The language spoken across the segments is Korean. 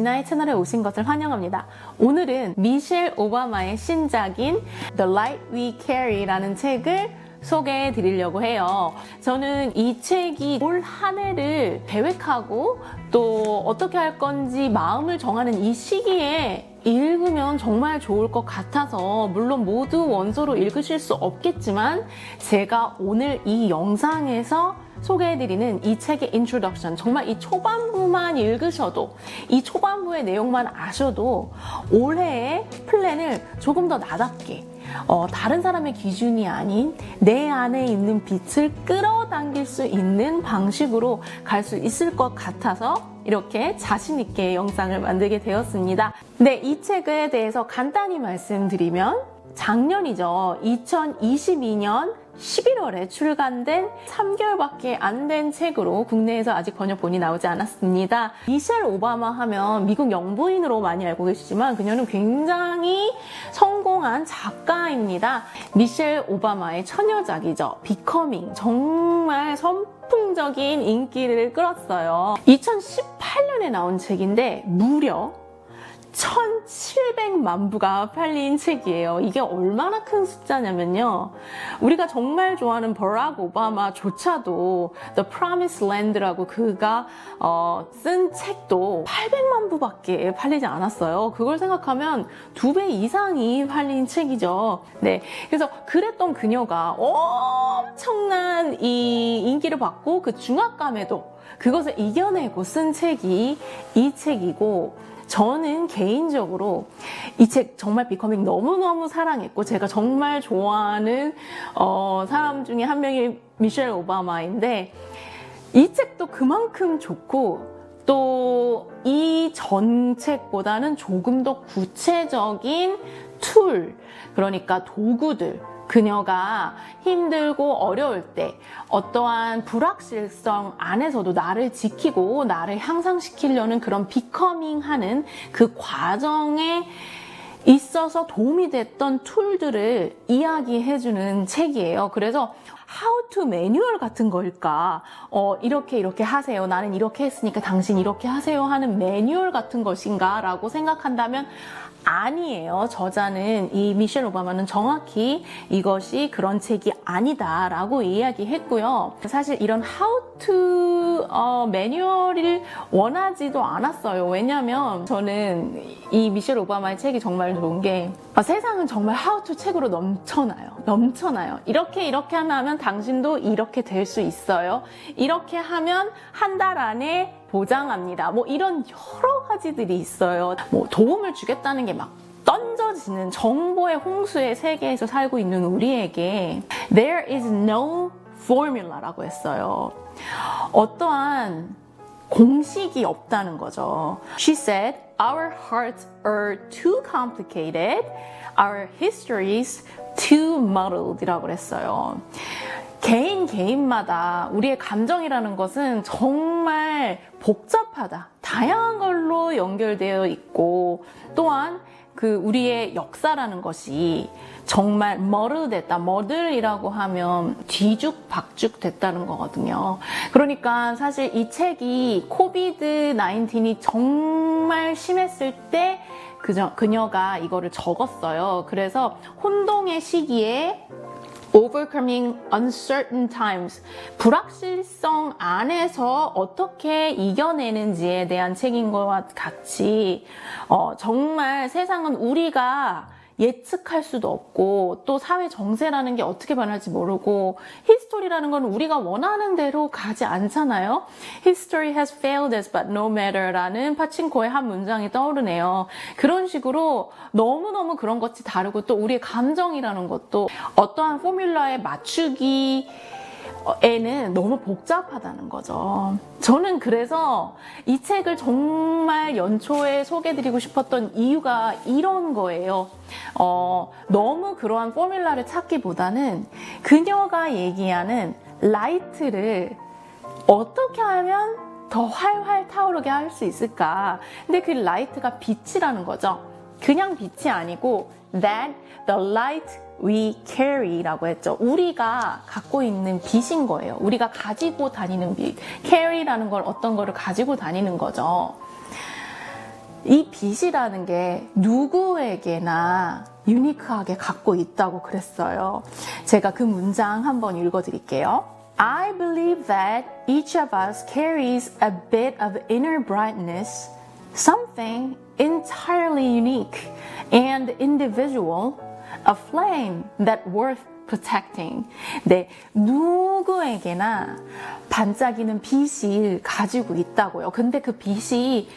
진아의 채널에 오신 것을 환영합니다. 오늘은 미셸 오바마의 신작인 The Light We Carry라는 책을 소개해 드리려고 해요. 저는 이 책이 올 한 해를 계획하고 또 어떻게 할 건지 마음을 정하는 이 시기에 읽으면 정말 좋을 것 같아서, 물론 모두 원서로 읽으실 수 없겠지만 제가 오늘 이 영상에서 소개해드리는 이 책의 인트로덕션, 정말 이 초반부만 읽으셔도, 이 초반부의 내용만 아셔도 올해의 플랜을 조금 더 나답게, 다른 사람의 기준이 아닌 내 안에 있는 빛을 끌어당길 수 있는 방식으로 갈 수 있을 것 같아서 이렇게 자신있게 영상을 만들게 되었습니다. 네, 이 책에 대해서 간단히 말씀드리면 작년이죠. 2022년 11월에 출간된 3개월밖에 안 된 책으로 국내에서 아직 번역본이 나오지 않았습니다. 미셸 오바마 하면 미국 영부인으로 많이 알고 계시지만 그녀는 굉장히 성공한 작가입니다. 미셸 오바마의 처녀작이죠. 비커밍, 정말 선풍적인 인기를 끌었어요. 2018년에 나온 책인데 무려 1,700만 부가 팔린 책이에요. 이게 얼마나 큰 숫자냐면요. 우리가 정말 좋아하는 버락 오바마조차도 The Promised Land라고 그가 쓴 책도 800만 부밖에 팔리지 않았어요. 그걸 생각하면 2배 이상이 팔린 책이죠. 네, 그래서 그랬던 그녀가 엄청난 이 인기를 받고 그 중압감에도 그것을 이겨내고 쓴 책이 이 책이고, 저는 개인적으로 이 책 정말 비커밍 너무너무 사랑했고, 제가 정말 좋아하는 사람 중에 한 명이 미셸 오바마인데, 이 책도 그만큼 좋고 또 이 전 책보다는 조금 더 구체적인 툴, 그러니까 도구들, 그녀가 힘들고 어려울 때 어떠한 불확실성 안에서도 나를 지키고 나를 향상시키려는 그런 비커밍하는 그 과정에 있어서 도움이 됐던 툴들을 이야기해주는 책이에요. 그래서 How to 매뉴얼 같은 걸까? 이렇게 하세요. 나는 이렇게 했으니까 당신 이렇게 하세요 하는 매뉴얼 같은 것인가? 라고 생각한다면 아니에요. 저자는, 이 미셸 오바마는 정확히 이것이 그런 책이 아니다라고 이야기했고요. 사실 이런 How to 매뉴얼을 원하지도 않았어요. 왜냐하면 저는 이 미셸 오바마의 책이 정말 좋은 게, 세상은 정말 How to 책으로 넘쳐나요. 이렇게 하면 당신도 이렇게 될 수 있어요. 이렇게 하면 한 달 안에 보장합니다. 뭐 이런 여러 가지들이 있어요. 뭐 도움을 주겠다는 게 막 던져지는 정보의 홍수의 세계에서 살고 있는 우리에게 There is no formula라고 했어요. 어떠한 공식이 없다는 거죠. She said, our hearts are too complicated, our histories too muddled 이라고 그랬어요. 개인마다 우리의 감정이라는 것은 정말 복잡하다. 다양한 걸로 연결되어 있고, 또한 그 우리의 역사라는 것이 정말 머르됐다. 머들이라고 하면 뒤죽박죽 됐다는 거거든요. 그러니까 사실 이 책이 코비드 19이 정말 심했을 때 그녀가 이거를 적었어요. 그래서 혼동의 시기에 Overcoming uncertain times, 불확실성 안에서 어떻게 이겨내는지에 대한 책인 것과 같이 정말 세상은 우리가 예측할 수도 없고, 또 사회 정세라는 게 어떻게 변할지 모르고, 히스토리라는 건 우리가 원하는 대로 가지 않잖아요. History has failed us but no matter 라는 파친코의 한 문장이 떠오르네요. 그런 식으로 너무너무 그런 것이 다르고, 또 우리의 감정이라는 것도 어떠한 포뮬러에 맞추기 에는 너무 복잡하다는 거죠. 저는 그래서 이 책을 정말 연초에 소개해드리고 싶었던 이유가 이런 거예요. 너무 그러한 포뮬라를 찾기보다는 그녀가 얘기하는 라이트를 어떻게 하면 더 활활 타오르게 할 수 있을까? 근데 그 라이트가 빛이라는 거죠. 그냥 빛이 아니고 that the light we carry라고 했죠. 우리가 갖고 있는 빛인 거예요. 우리가 가지고 다니는 빛. carry라는 걸 어떤 거를 가지고 다니는 거죠. 이 빛이라는 게 누구에게나 유니크하게 갖고 있다고 그랬어요. 제가 그 문장 한번 읽어드릴게요. I believe that each of us carries a bit of inner brightness, something entirely unique and individual, a flame that worth protecting. 네, 누구에게나 반짝이는 빛을 가지고 있다고요. 근데 그 빛이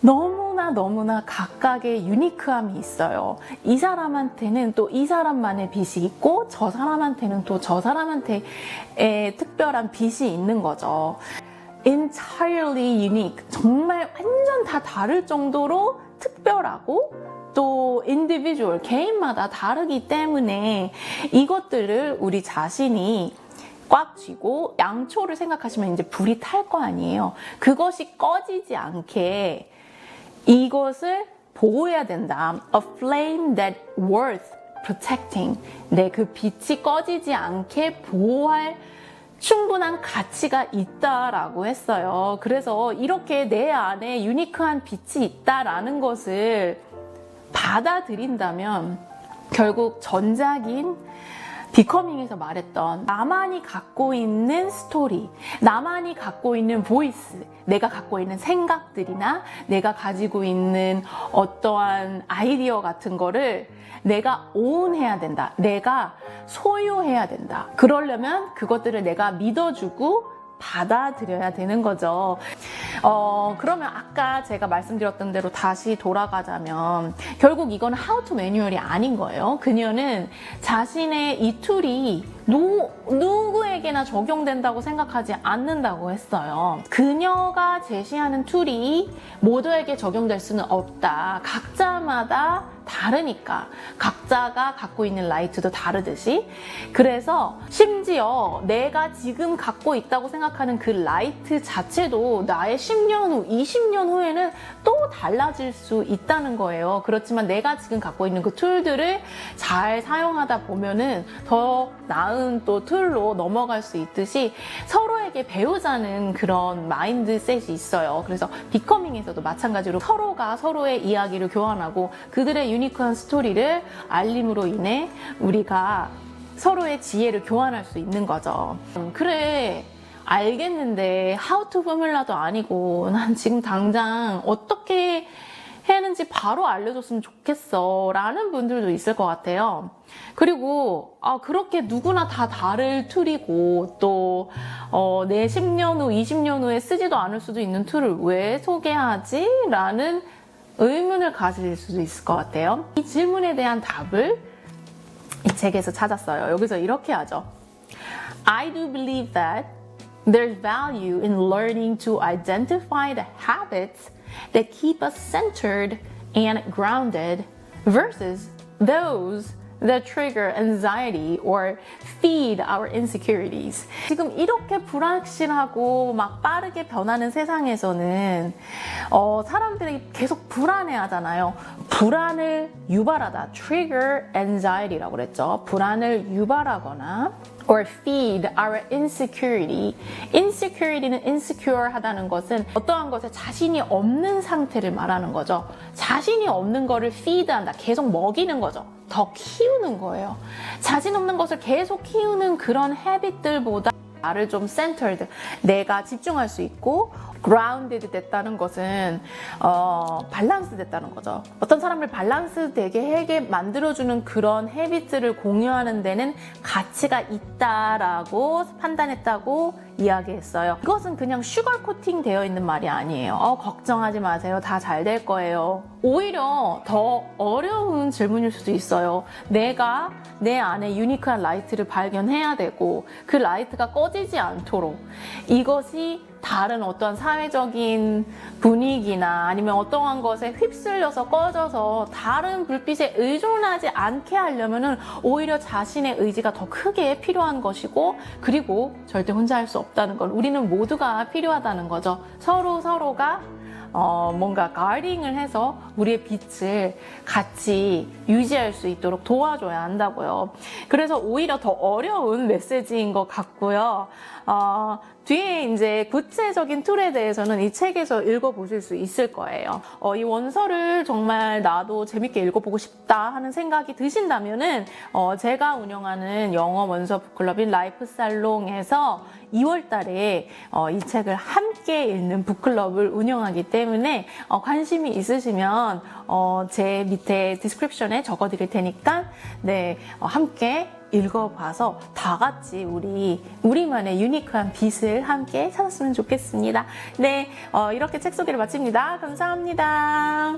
너무나 각각의 유니크함이 있어요. 이 사람한테는 또 이 사람만의 빛이 있고 저 사람한테는 또 저 사람한테의 특별한 빛이 있는 거죠. Entirely unique. 정말 완전 다 다를 정도로 특별하고 또 individual, 개인마다 다르기 때문에 이것들을 우리 자신이 꽉 쥐고 양초를 생각하시면 이제 불이 탈 거 아니에요. 그것이 꺼지지 않게 이것을 보호해야 된다. A flame that worth protecting. 네, 그 빛이 꺼지지 않게 보호할 충분한 가치가 있다라고 했어요. 그래서 이렇게 내 안에 유니크한 빛이 있다라는 것을 받아들인다면 결국 전작인 비커밍에서 말했던 나만이 갖고 있는 스토리, 나만이 갖고 있는 보이스, 내가 갖고 있는 생각들이나 내가 가지고 있는 어떠한 아이디어 같은 거를 내가 오운해야 된다. 내가 소유해야 된다. 그러려면 그것들을 내가 믿어주고 받아들여야 되는 거죠. 그러면 아까 제가 말씀드렸던 대로 다시 돌아가자면 결국 이건 How to 매뉴얼이 아닌 거예요. 그녀는 자신의 이 툴이 누구에게나 적용된다고 생각하지 않는다고 했어요. 그녀가 제시하는 툴이 모두에게 적용될 수는 없다. 각자마다 다르니까. 각자가 갖고 있는 라이트도 다르듯이. 그래서 심지어 내가 지금 갖고 있다고 생각하는 그 라이트 자체도 나의 10년 후, 20년 후에는 또 달라질 수 있다는 거예요. 그렇지만 내가 지금 갖고 있는 그 툴들을 잘 사용하다 보면은 더 나은 또 툴로 넘어갈 수 있듯이 서로에게 배우자는 그런 마인드셋이 있어요. 그래서 비커밍에서도 마찬가지로 서로가 서로의 이야기를 교환하고 그들의 유니크한 스토리를 알림으로 인해 우리가 서로의 지혜를 교환할 수 있는 거죠. 그래, 알겠는데 How to 포뮬라도 아니고 난 지금 당장 어떻게 했는지 바로 알려줬으면 좋겠어 라는 분들도 있을 것 같아요. 그리고 그렇게 누구나 다 다를 툴이고 또 내 10년 후, 20년 후에 쓰지도 않을 수도 있는 툴을 왜 소개하지? 라는 의문을 가질 수도 있을 것 같아요. 이 질문에 대한 답을 이 책에서 찾았어요. 여기서 이렇게 하죠. I do believe that there's value in learning to identify the habits that keep us centered and grounded versus those that trigger anxiety or feed our insecurities. 지금 이렇게 불확실하고 막 빠르게 변하는 세상에서는 사람들이 계속 불안해하잖아요. 불안을 유발하다, trigger anxiety라고 그랬죠. 불안을 유발하거나 or feed our insecurity. insecurity는 insecure 하다는 것은 어떠한 것에 자신이 없는 상태를 말하는 거죠. 자신이 없는 거를 feed한다. 계속 먹이는 거죠. 더 키우는 거예요. 자신 없는 것을 계속 키우는 그런 헤빗들보다 나를 좀 centered, 내가 집중할 수 있고 grounded 됐다는 것은 밸런스 됐다는 거죠. 어떤 사람을 밸런스 되게 하게 만들어주는 그런 헤비트를 공유하는 데는 가치가 있다라고 판단했다고 이야기했어요. 이것은 그냥 슈거 코팅 되어 있는 말이 아니에요. 걱정하지 마세요. 다 잘 될 거예요. 오히려 더 어려운 질문일 수도 있어요. 내가 내 안에 유니크한 라이트를 발견해야 되고 그 라이트가 꺼지지 않도록 이것이 다른 어떠한 사회적인 분위기나 아니면 어떠한 것에 휩쓸려서 꺼져서 다른 불빛에 의존하지 않게 하려면은 오히려 자신의 의지가 더 크게 필요한 것이고 그리고 절대 혼자 할 수 없다는 걸 우리는 모두가 필요하다는 거죠. 서로가 뭔가 가딩을 해서 우리의 빛을 같이 유지할 수 있도록 도와줘야 한다고요. 그래서 오히려 더 어려운 메시지인 것 같고요. 뒤에 이제 구체적인 툴에 대해서는 이 책에서 읽어보실 수 있을 거예요. 이 원서를 정말 나도 재밌게 읽어보고 싶다 하는 생각이 드신다면은 제가 운영하는 영어 원서 북클럽인 라이프 살롱에서 2월 달에 이 책을 함께 읽는 북클럽을 운영하기 때문에 관심이 있으시면 제 밑에 디스크립션에 적어드릴 테니까 네, 함께 읽어봐서 다 같이 우리만의 유니크한 빛을 함께 찾았으면 좋겠습니다. 네, 이렇게 책 소개를 마칩니다. 감사합니다.